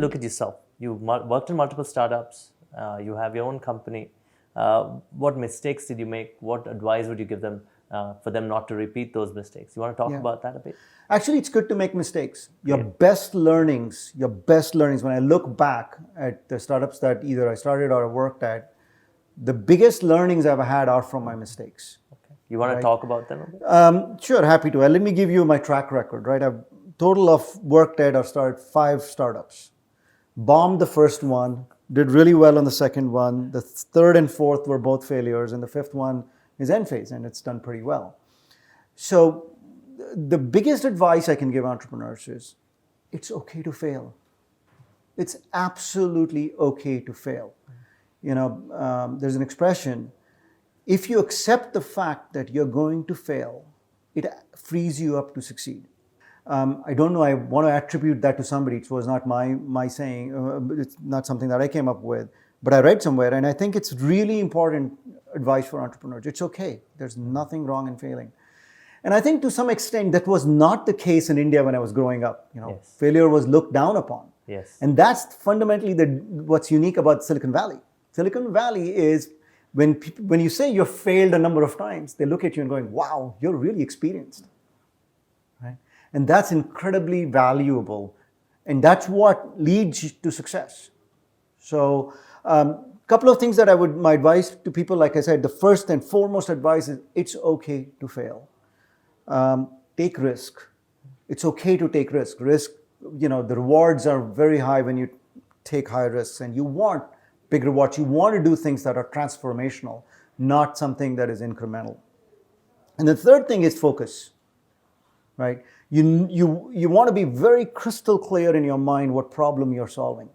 look at yourself. You've worked in multiple startups. You have your own company. What mistakes did you make? What advice would you give them for them not to repeat those mistakes? You want to talk about that a bit? Actually, it's good to make mistakes. Your best learnings, when I look back at the startups that either I started or I worked at, the biggest learnings I've had are from my mistakes. Okay. You want to talk about them a bit? Sure, happy to. Let me give you my track record, right? I've total of worked at or started 5 startups. Bombed the first one, did really well on the second one. The third and fourth were both failures, and the fifth one is Enphase, and it's done pretty well. So the biggest advice I can give entrepreneurs is it's okay to fail. It's absolutely okay to fail. There's an expression, if you accept the fact that you're going to fail, it frees you up to succeed. I don't know, I want to attribute that to somebody. It was not my saying, it's not something that I came up with, but I read somewhere, and I think it's really important advice for entrepreneurs. It's okay. There's nothing wrong in failing. And I think to some extent that was not the case in India when I was growing up. Failure was looked down upon. Yes. And that's fundamentally what's unique about Silicon Valley. Silicon Valley is when you say you've failed a number of times, they look at you and going, wow, you're really experienced. Right? And that's incredibly valuable. And that's what leads to success. So couple of things that my advice to people, like I said, the first and foremost advice is it's okay to fail. Take risk. It's okay to take risk. The rewards are very high when you take high risks, and you want big rewards. You want to do things that are transformational, not something that is incremental. And the third thing is focus, right? You want to be very crystal clear in your mind what problem you're solving.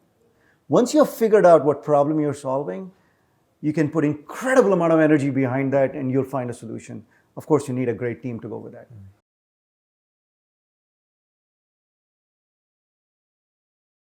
Once you've figured out what problem you're solving, you can put incredible amount of energy behind that and you'll find a solution. Of course, you need a great team to go with that.